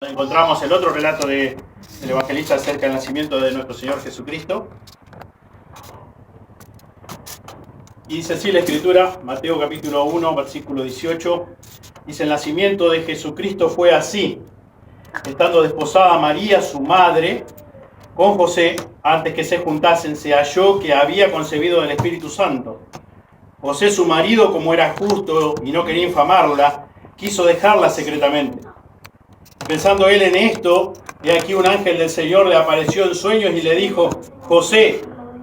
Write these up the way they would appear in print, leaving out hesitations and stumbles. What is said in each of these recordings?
Encontramos el otro relato del evangelista acerca del nacimiento de nuestro Señor Jesucristo. Y dice así la Escritura, Mateo capítulo 1, versículo 18, dice: el nacimiento de Jesucristo fue así: estando desposada María, su madre, con José, antes que se juntasen, se halló que había concebido del Espíritu Santo. José, su marido, como era justo y no quería infamarla, quiso dejarla secretamente. Pensando él en esto, he aquí un ángel del Señor le apareció en sueños y le dijo: José,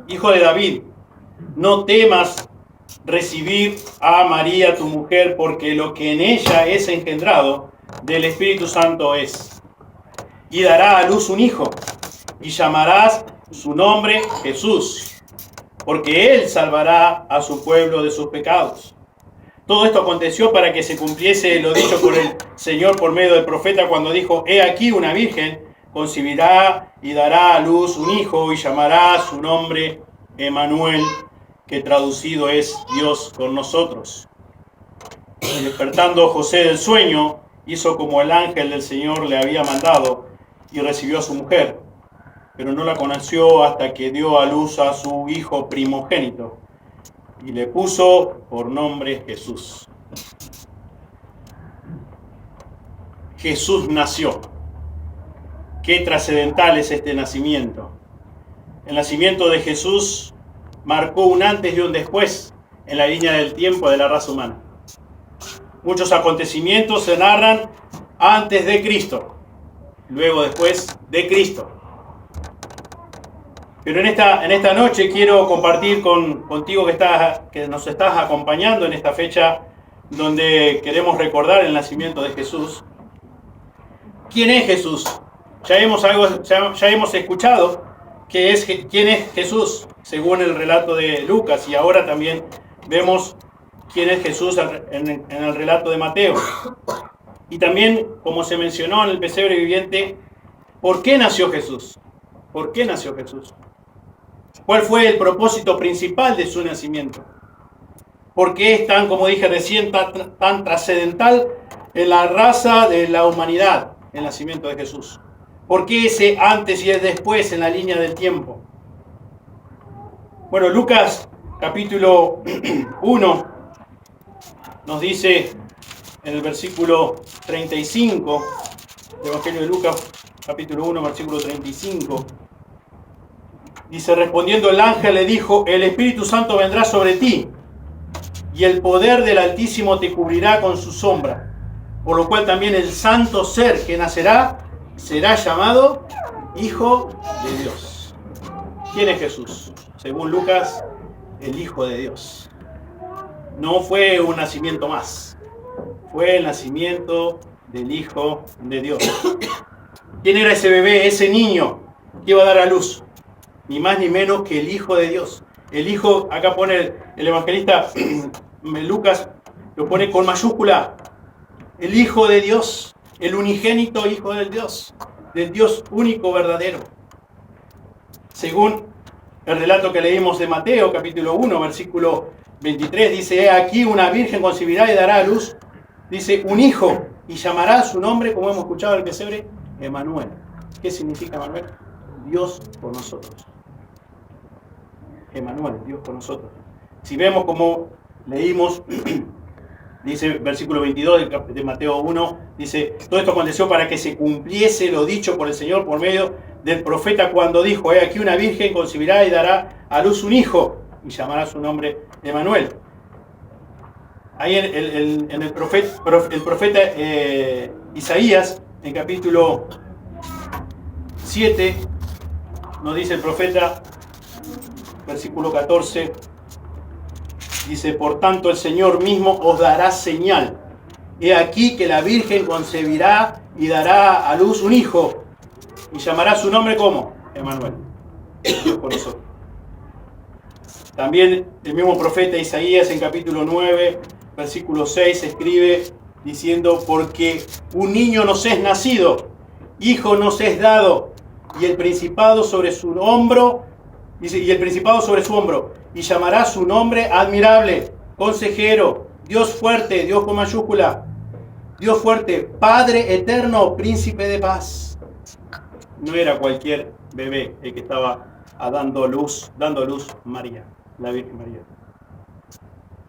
hijo de David, no temas recibir a María tu mujer, porque lo que en ella es engendrado del Espíritu Santo es. Y dará a luz un hijo, y llamarás su nombre Jesús, porque él salvará a su pueblo de sus pecados. Todo esto aconteció para que se cumpliese lo dicho por el Señor por medio del profeta, cuando dijo: he aquí una virgen concebirá y dará a luz un hijo, y llamará su nombre Emmanuel, que traducido es Dios con nosotros. Y despertando José del sueño, hizo como el ángel del Señor le había mandado, y recibió a su mujer, pero no la conoció hasta que dio a luz a su hijo primogénito, y le puso por nombre Jesús. Jesús nació. Qué trascendental es este nacimiento. El nacimiento de Jesús marcó un antes y un después en la línea del tiempo de la raza humana. Muchos acontecimientos se narran antes de Cristo, luego después de Cristo. Pero en esta noche quiero compartir contigo que nos estás acompañando en esta fecha donde queremos recordar el nacimiento de Jesús. ¿Quién es Jesús? Ya hemos escuchado quién es Jesús según el relato de Lucas, y ahora también vemos quién es Jesús en el relato de Mateo. Y también, como se mencionó en el pesebre viviente, ¿por qué nació Jesús? ¿Por qué nació Jesús? ¿Cuál fue el propósito principal de su nacimiento? ¿Por qué es tan, como dije recién, tan trascendental en la raza de la humanidad el nacimiento de Jesús? ¿Por qué ese antes y el después en la línea del tiempo? Bueno, Lucas capítulo 1 nos dice en el versículo 35, el Evangelio de Lucas capítulo 1, versículo 35, dice: respondiendo el ángel le dijo: el Espíritu Santo vendrá sobre ti, y el poder del Altísimo te cubrirá con su sombra, por lo cual también el santo ser que nacerá será llamado Hijo de Dios. ¿Quién es Jesús? Según Lucas, el Hijo de Dios. No fue un nacimiento más, fue el nacimiento del Hijo de Dios. ¿Quién era ese bebé, ese niño que iba a dar a luz? Ni más ni menos que el Hijo de Dios. El Hijo, acá pone el evangelista Lucas, lo pone con mayúscula. El Hijo de Dios, el unigénito Hijo del Dios único, verdadero. Según el relato que leímos de Mateo, capítulo 1, versículo 23, dice: he aquí una virgen concebirá y dará a luz, dice, un hijo, y llamará su nombre, como hemos escuchado el pesebre, Emmanuel. ¿Qué significa Emmanuel? Dios con nosotros. Emmanuel, Dios con nosotros. Si vemos como leímos, dice versículo 22 de Mateo 1, dice: todo esto aconteció para que se cumpliese lo dicho por el Señor por medio del profeta, cuando dijo: he aquí una virgen concebirá y dará a luz un hijo, y llamará su nombre Emmanuel. Ahí en el profeta Isaías, en capítulo 7, nos dice el profeta, versículo 14, dice: por tanto el Señor mismo os dará señal. He aquí que la virgen concebirá y dará a luz un hijo, y llamará su nombre como Emmanuel, Dios con nosotros. También el mismo profeta Isaías en capítulo 9, versículo 6, escribe diciendo: porque un niño nos es nacido, hijo nos es dado, y el principado sobre su hombro, dice, y llamará su nombre admirable, consejero, Dios fuerte, Dios con mayúscula, Dios fuerte, Padre eterno, príncipe de paz. No era cualquier bebé el que estaba dando a luz María, la Virgen María.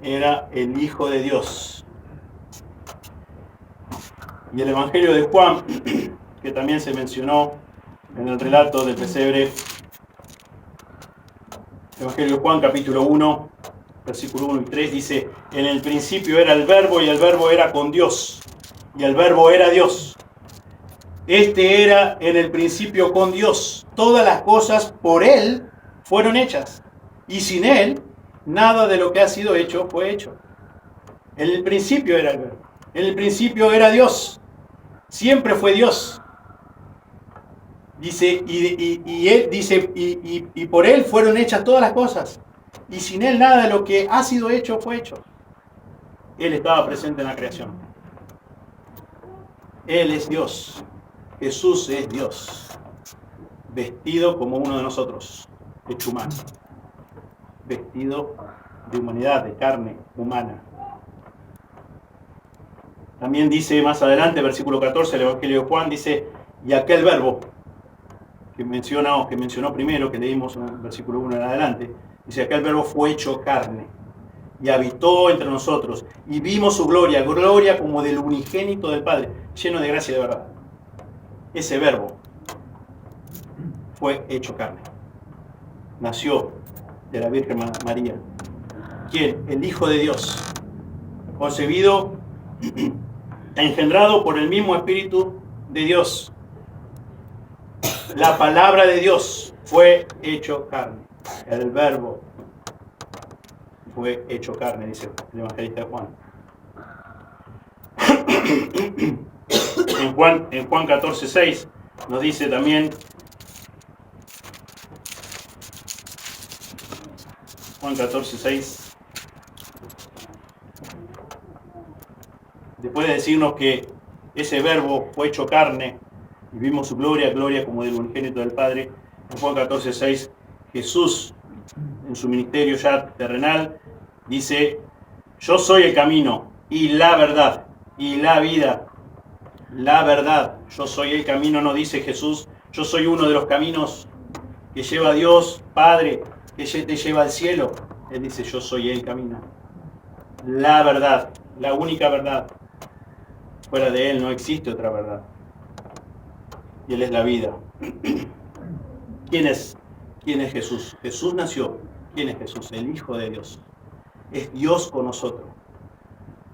Era el Hijo de Dios. Y el Evangelio de Juan, que también se mencionó en el relato del pesebre, Evangelio de Juan, capítulo 1, versículo 1 y 3, dice: en el principio era el Verbo, y el Verbo era con Dios, y el Verbo era Dios. Este era en el principio con Dios. Todas las cosas por Él fueron hechas, y sin Él, nada de lo que ha sido hecho fue hecho. En el principio era el Verbo. En el principio era Dios. Siempre fue Dios. Dice, Él dice, y por Él fueron hechas todas las cosas. Y sin Él nada de lo que ha sido hecho fue hecho. Él estaba presente en la creación. Él es Dios. Jesús es Dios. Vestido como uno de nosotros, hecho humano. Vestido de humanidad, de carne humana. También dice más adelante, versículo 14, el Evangelio de Juan, dice: y aquel Verbo que mencionó primero, que leímos en el versículo 1 en adelante, dice: aquel Verbo fue hecho carne y habitó entre nosotros, y vimos su gloria, gloria como del unigénito del Padre, lleno de gracia y de verdad. Ese Verbo fue hecho carne. Nació de la Virgen María. ¿Quién? El Hijo de Dios, concebido, engendrado por el mismo Espíritu de Dios. La palabra de Dios fue hecho carne. El Verbo fue hecho carne, dice el evangelista Juan. En Juan 14:6 nos dice también, Juan 14:6, después de decirnos que ese Verbo fue hecho carne y vimos su gloria, gloria como del unigénito del Padre, en Juan 14:6, Jesús, en su ministerio ya terrenal, dice: yo soy el camino y la verdad y la vida. La verdad, yo soy el camino, no dice Jesús: yo soy uno de los caminos que lleva a Dios Padre, que te lleva al cielo. Él dice: yo soy el camino. La verdad, la única verdad. Fuera de Él no existe otra verdad. Y Él es la vida. ¿Quién es Jesús? Jesús nació. ¿Quién es Jesús? El Hijo de Dios. Es Dios con nosotros.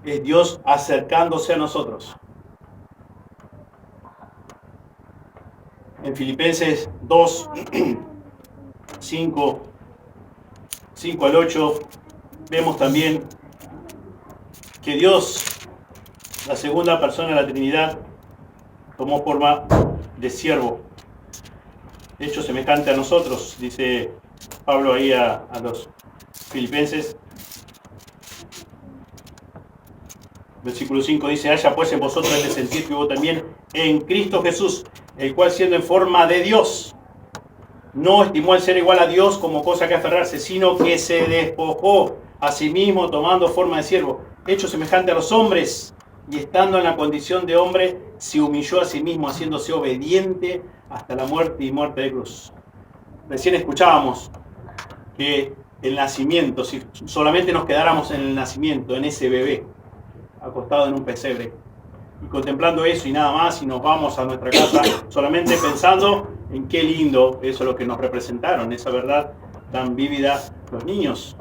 Es Dios acercándose a nosotros. En Filipenses 2, 5 al 8, vemos también que Dios, la segunda persona de la Trinidad, tomó forma de siervo, hecho semejante a nosotros, dice Pablo ahí a los Filipenses. Versículo 5 dice: haya pues en vosotros este sentir que hubo también en Cristo Jesús, el cual, siendo en forma de Dios, no estimó el ser igual a Dios como cosa que aferrarse, sino que se despojó a sí mismo, tomando forma de siervo, hecho semejante a los hombres, y estando en la condición de hombre, se humilló a sí mismo, haciéndose obediente hasta la muerte y muerte de cruz. Recién escuchábamos que el nacimiento, si solamente nos quedáramos en el nacimiento, en ese bebé acostado en un pesebre, y contemplando eso y nada más, y nos vamos a nuestra casa solamente pensando en qué lindo eso lo que nos representaron, esa verdad tan vívida los niños,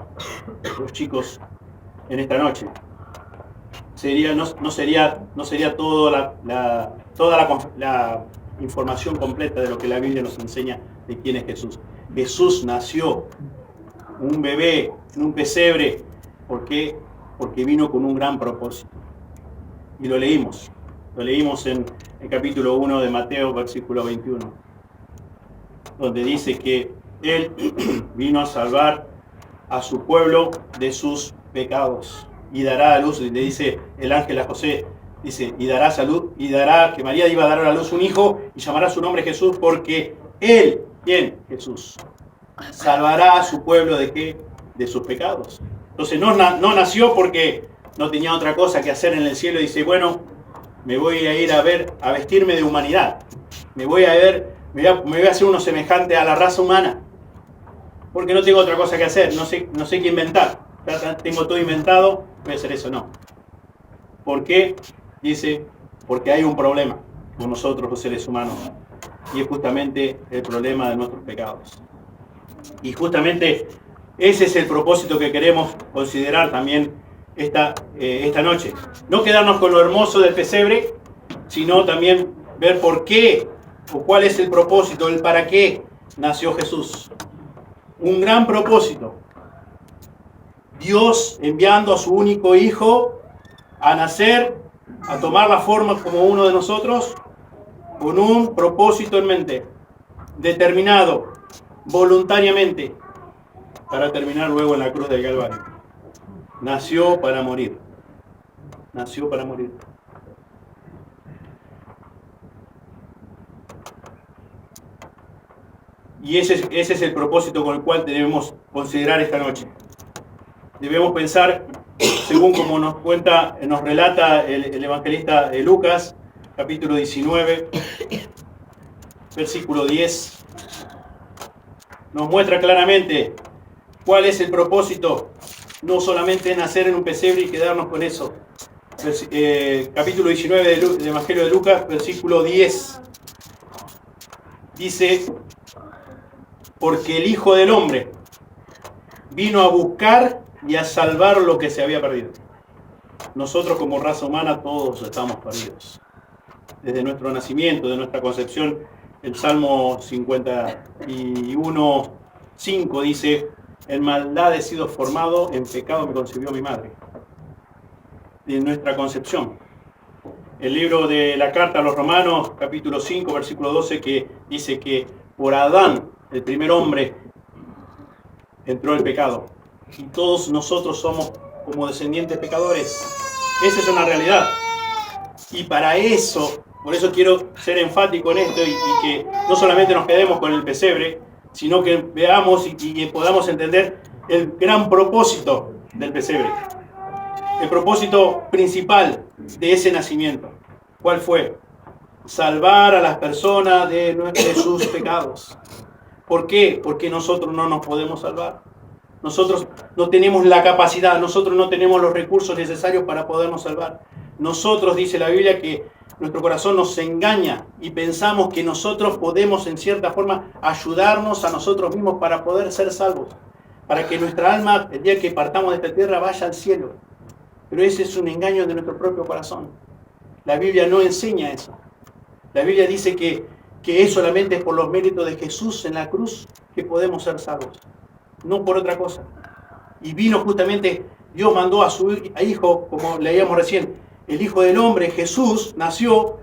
los chicos en esta noche. No sería toda la información completa de lo que la Biblia nos enseña de quién es Jesús. Jesús nació un bebé en un pesebre. ¿Por qué? Porque vino con un gran propósito. Y lo leímos en el capítulo 1 de Mateo, versículo 21, donde dice que Él vino a salvar a su pueblo de sus pecados y dará a luz, le dice el ángel a José, dice: y dará que María iba a dar a luz un hijo y llamará su nombre Jesús, porque Él, ¿quién? Jesús, salvará a su pueblo ¿de qué? De sus pecados. Entonces no nació porque no tenía otra cosa que hacer en el cielo y dice: bueno, me voy a ir a vestirme de humanidad. Me voy a hacer uno semejante a la raza humana. Porque no tengo otra cosa que hacer, no sé qué inventar. Ya tengo todo inventado, voy a hacer eso, no. ¿Por qué? Dice, porque hay un problema con nosotros los seres humanos. Y es justamente el problema de nuestros pecados. Y justamente ese es el propósito que queremos considerar también esta noche. No quedarnos con lo hermoso del pesebre, sino también ver por qué o cuál es el propósito, el para qué nació Jesús. Un gran propósito. Dios enviando a su único Hijo a nacer, a tomar la forma como uno de nosotros, con un propósito en mente, determinado, voluntariamente, para terminar luego en la cruz del Calvario. Nació para morir. Nació para morir. Y ese es el propósito con el cual debemos considerar esta noche. Debemos pensar, según como nos relata el evangelista Lucas, capítulo 19, versículo 10, nos muestra claramente cuál es el propósito, no solamente nacer en un pesebre y quedarnos con eso. Capítulo 19 del Evangelio de Lucas, versículo 10, dice: porque el Hijo del Hombre vino a buscar y a salvar lo que se había perdido. Nosotros como raza humana todos estamos perdidos. Desde nuestro nacimiento, de nuestra concepción, el Salmo 51, 5 dice: en maldad he sido formado, en pecado me concibió mi madre. De nuestra concepción. El libro de la carta a los Romanos, capítulo 5, versículo 12, que dice que por Adán, el primer hombre, entró el pecado. Y todos nosotros somos como descendientes pecadores. Esa es una realidad. Y para eso, por eso quiero ser enfático en esto y que no solamente nos quedemos con el pesebre, sino que veamos y podamos entender el gran propósito del pesebre. El propósito principal de ese nacimiento. ¿Cuál fue? Salvar a las personas de sus pecados. ¿Por qué? Porque nosotros no nos podemos salvar. Nosotros no tenemos la capacidad, nosotros no tenemos los recursos necesarios para podernos salvar. Nosotros, dice la Biblia, que nuestro corazón nos engaña y pensamos que nosotros podemos en cierta forma ayudarnos a nosotros mismos para poder ser salvos. Para que nuestra alma, el día que partamos de esta tierra, vaya al cielo. Pero ese es un engaño de nuestro propio corazón. La Biblia no enseña eso. La Biblia dice que es solamente por los méritos de Jesús en la cruz que podemos ser salvos. No por otra cosa. Y vino justamente, Dios mandó a su Hijo, como leíamos recién, el Hijo del Hombre, Jesús, nació.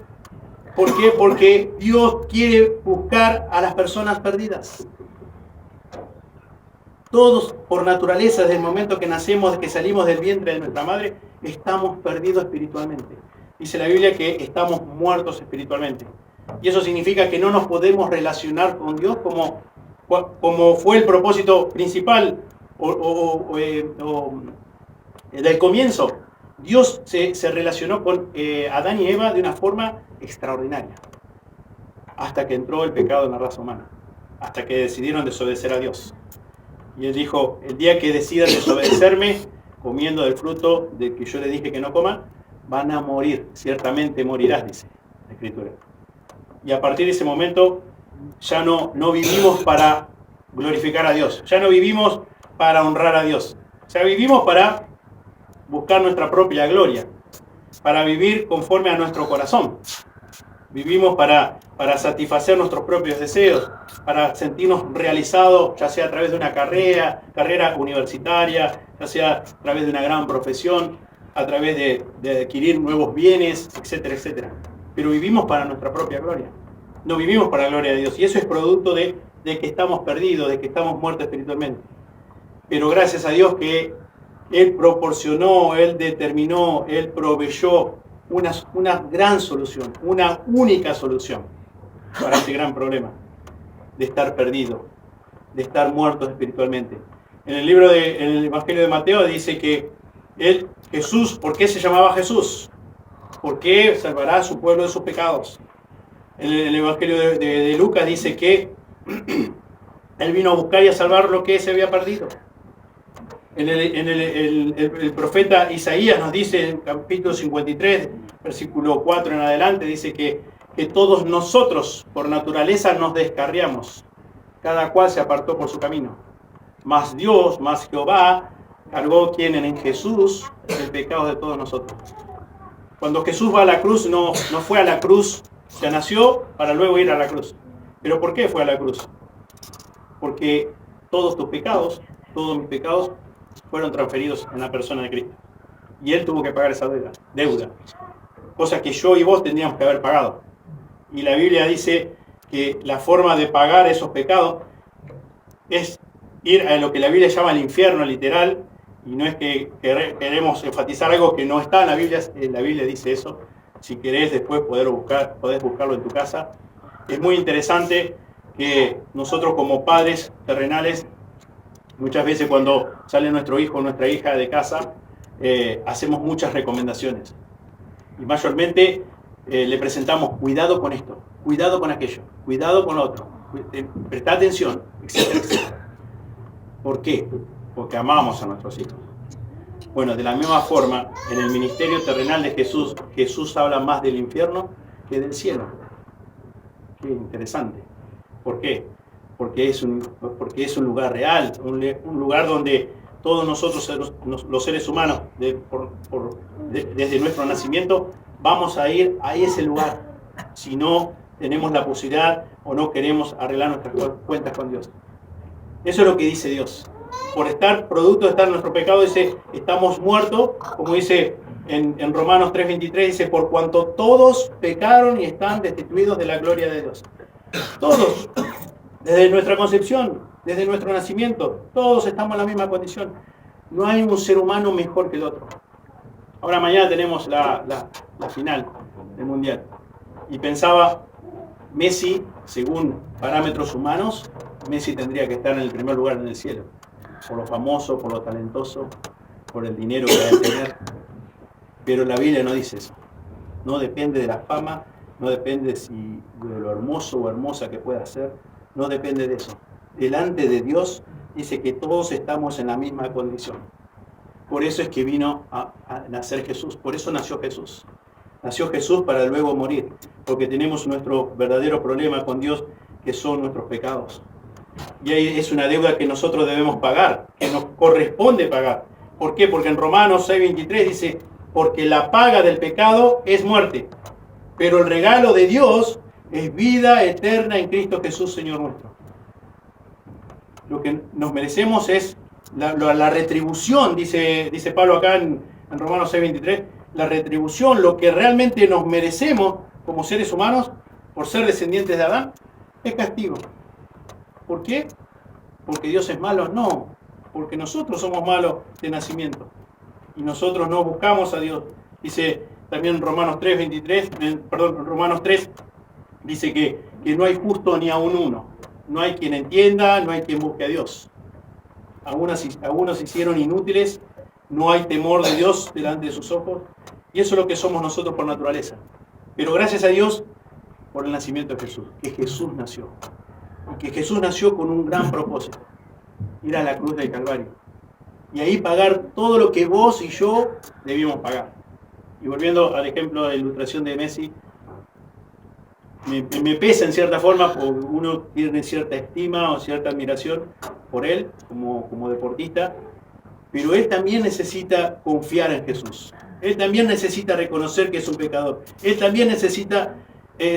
¿Por qué? Porque Dios quiere buscar a las personas perdidas. Todos, por naturaleza, desde el momento que nacemos, que salimos del vientre de nuestra madre, estamos perdidos espiritualmente. Dice la Biblia que estamos muertos espiritualmente. Y eso significa que no nos podemos relacionar con Dios como fue el propósito principal del comienzo. Dios se relacionó con Adán y Eva de una forma extraordinaria. Hasta que entró el pecado en la raza humana. Hasta que decidieron desobedecer a Dios. Y Él dijo: el día que decidan desobedecerme, comiendo del fruto del que yo les dije que no coman, van a morir. Ciertamente morirás, dice la Escritura. Y a partir de ese momento ya no vivimos para glorificar a Dios. Ya no vivimos para honrar a Dios. O sea, vivimos para buscar nuestra propia gloria. Para vivir conforme a nuestro corazón. Vivimos para satisfacer nuestros propios deseos, para sentirnos realizados, ya sea a través de una carrera universitaria, ya sea a través de una gran profesión, a través de adquirir nuevos bienes, etcétera, etcétera. Pero vivimos para nuestra propia gloria. No vivimos para la gloria de Dios. Y eso es producto de que estamos perdidos, de que estamos muertos espiritualmente. Pero gracias a Dios que Él proporcionó, Él determinó, Él proveyó una gran solución, una única solución para este gran problema de estar perdido, de estar muertos espiritualmente. En el Evangelio de Mateo dice que Jesús, ¿por qué se llamaba Jesús? ¿Por qué salvará a su pueblo de sus pecados? El Evangelio de Lucas dice que Él vino a buscar y a salvar lo que se había perdido. El profeta Isaías nos dice en capítulo 53, versículo 4 en adelante, dice que todos nosotros por naturaleza nos descarriamos, cada cual se apartó por su camino. Mas Dios, más Jehová, cargó quien en Jesús el pecado de todos nosotros. Cuando Jesús va a la cruz, no fue a la cruz, se nació para luego ir a la cruz. ¿Pero por qué fue a la cruz? Porque todos tus pecados, todos mis pecados, fueron transferidos en la persona de Cristo. Y Él tuvo que pagar esa deuda. Cosa que yo y vos tendríamos que haber pagado. Y la Biblia dice que la forma de pagar esos pecados es ir a lo que la Biblia llama el infierno literal, y no es que queremos enfatizar algo que no está en la Biblia dice eso. Si querés después podés buscarlo en tu casa. Es muy interesante que nosotros como padres terrenales, muchas veces cuando sale nuestro hijo o nuestra hija de casa, hacemos muchas recomendaciones. Y mayormente le presentamos cuidado con esto, cuidado con aquello, cuidado con lo otro, presta atención, etcétera, etcétera. ¿Por qué? Porque amamos a nuestros hijos. Bueno, de la misma forma, en el ministerio terrenal de Jesús, Jesús habla más del infierno que del cielo. Qué interesante. ¿Por qué? Porque es un lugar real, un lugar donde todos nosotros, los seres humanos, desde nuestro nacimiento, vamos a ir a ese lugar si no tenemos la posibilidad o no queremos arreglar nuestras cuentas con Dios. Eso es lo que dice Dios. Producto de estar en nuestro pecado, dice, estamos muertos, como dice en Romanos 3:23, dice, por cuanto todos pecaron y están destituidos de la gloria de Dios. Todos, desde nuestra concepción, desde nuestro nacimiento, todos estamos en la misma condición. No hay un ser humano mejor que el otro. Ahora mañana tenemos la final del Mundial. Y pensaba, Messi, según parámetros humanos, Messi tendría que estar en el primer lugar en el cielo. Por lo famoso, por lo talentoso, por el dinero que debe tener. Pero la Biblia no dice eso. No depende de la fama, no depende de lo hermoso o hermosa que pueda ser. No depende de eso. Delante de Dios dice que todos estamos en la misma condición. Por eso es que vino a nacer Jesús. Por eso nació Jesús. Nació Jesús para luego morir. Porque tenemos nuestro verdadero problema con Dios, que son nuestros pecados. Y ahí es una deuda que nosotros debemos pagar, que nos corresponde pagar. ¿Por qué? Porque en Romanos 6:23 dice, porque la paga del pecado es muerte, pero el regalo de Dios es vida eterna en Cristo Jesús, Señor nuestro. Lo que nos merecemos es la retribución, dice Pablo acá en Romanos 6:23, la retribución, lo que realmente nos merecemos como seres humanos por ser descendientes de Adán, es castigo. ¿Por qué? ¿Porque Dios es malo? No, porque nosotros somos malos de nacimiento y nosotros no buscamos a Dios. Dice también Romanos 3, dice que no hay justo ni aun uno. No hay quien entienda, no hay quien busque a Dios. Algunos se hicieron inútiles, no hay temor de Dios delante de sus ojos. Y eso es lo que somos nosotros por naturaleza. Pero gracias a Dios por el nacimiento de Jesús, que Jesús nació. Y que Jesús nació con un gran propósito, ir a la cruz del Calvario. Y ahí pagar todo lo que vos y yo debíamos pagar. Y volviendo al ejemplo de la ilustración de Messi, me pesa en cierta forma, porque uno tiene cierta estima o cierta admiración por él como deportista, pero él también necesita confiar en Jesús. Él también necesita reconocer que es un pecador. Él también necesita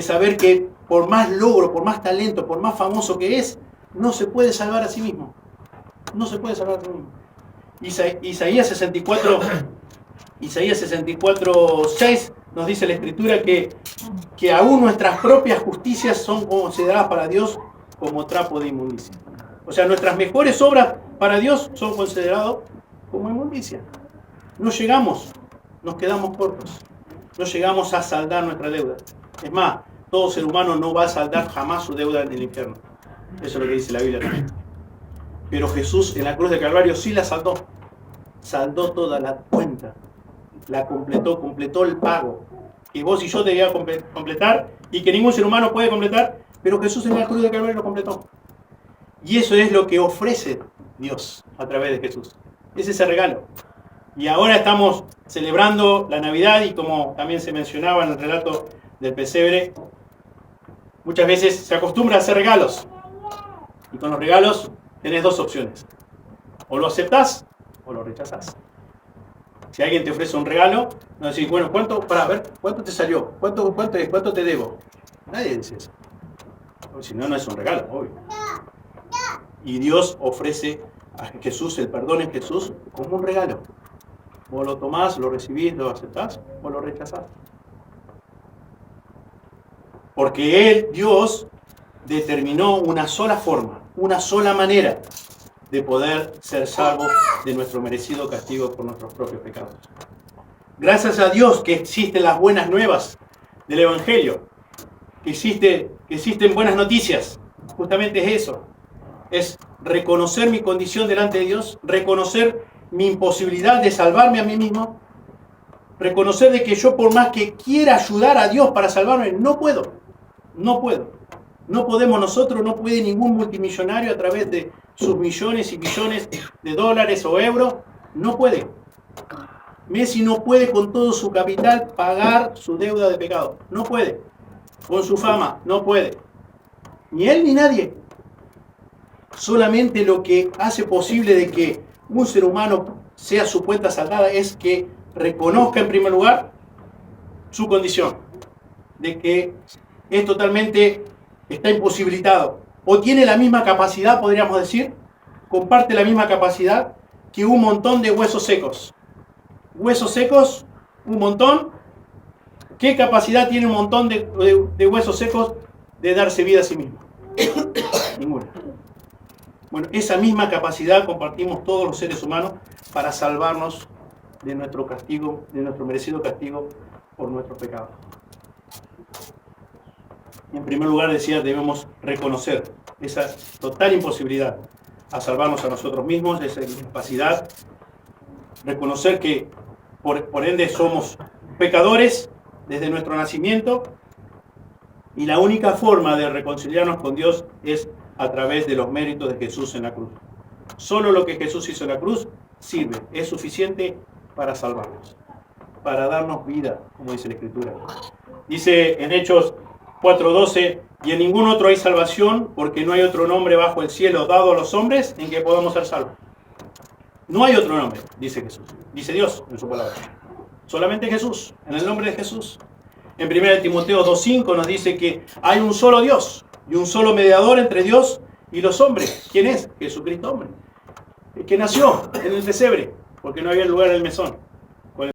saber que por más logro, por más talento, por más famoso que es, no se puede salvar a sí mismo. No se puede salvar a sí mismo. Isaías 64:6 nos dice la Escritura que aún nuestras propias justicias son consideradas para Dios como trapo de inmundicia. O sea, nuestras mejores obras para Dios son consideradas como inmundicia. No llegamos, nos quedamos cortos. No llegamos a saldar nuestra deuda. Es más, todo ser humano no va a saldar jamás su deuda en el infierno. Eso es lo que dice la Biblia también. Pero Jesús en la cruz de Calvario sí la saldó. Saldó toda la cuenta. La completó el pago. que vos y yo debíamos completar y que ningún ser humano puede completar, pero Jesús en la cruz de Calvario lo completó. Y eso es lo que ofrece Dios a través de Jesús. Es ese regalo. Y ahora estamos celebrando la Navidad y como también se mencionaba en el relato del pesebre, muchas veces se acostumbra a hacer regalos. Y con los regalos tenés dos opciones. O lo aceptás o lo rechazás. Si alguien te ofrece un regalo, no decís, bueno, ¿cuánto te salió? ¿Cuánto es? ¿Cuánto te debo? Nadie dice eso. Porque si no, no es un regalo, obvio. Y Dios ofrece a Jesús, el perdón en Jesús, como un regalo. Vos lo tomás, lo recibís, lo aceptás o lo rechazás. Porque Él, Dios, determinó una sola forma, una sola manera de poder ser salvos de nuestro merecido castigo por nuestros propios pecados. Gracias a Dios que existen las buenas nuevas del Evangelio, que existen buenas noticias. Justamente es eso. Es reconocer mi condición delante de Dios, reconocer mi imposibilidad de salvarme a mí mismo, reconocer de que yo por más que quiera ayudar a Dios para salvarme, no puedo. No podemos nosotros, no puede ningún multimillonario a través de sus millones y millones de dólares o euros, no puede. Messi no puede con todo su capital pagar su deuda de pecado, no puede. Con su fama, no puede. Ni él ni nadie. Solamente lo que hace posible de que un ser humano sea su cuenta saldada es que reconozca en primer lugar su condición, de que es totalmente, está imposibilitado, o tiene la misma capacidad, podríamos decir, comparte la misma capacidad que un montón de huesos secos. Huesos secos, un montón. ¿Qué capacidad tiene un montón de huesos secos de darse vida a sí mismo? Ninguna. Bueno, esa misma capacidad compartimos todos los seres humanos para salvarnos de nuestro castigo, de nuestro merecido castigo por nuestros pecados. Y en primer lugar decía, debemos reconocer esa total imposibilidad a salvarnos a nosotros mismos, esa incapacidad, reconocer que por ende somos pecadores desde nuestro nacimiento y la única forma de reconciliarnos con Dios es a través de los méritos de Jesús en la cruz. Solo lo que Jesús hizo en la cruz sirve, es suficiente para salvarnos, para darnos vida, como dice la Escritura. Dice en Hechos 4:12, y en ningún otro hay salvación, porque no hay otro nombre bajo el cielo dado a los hombres en que podamos ser salvos. No hay otro nombre, dice Jesús, dice Dios en su palabra. Solamente Jesús, en el nombre de Jesús. En 1 Timoteo 2:5 nos dice que hay un solo Dios y un solo mediador entre Dios y los hombres. ¿Quién es? Jesucristo hombre. El que nació en el pesebre, porque no había lugar en el mesón.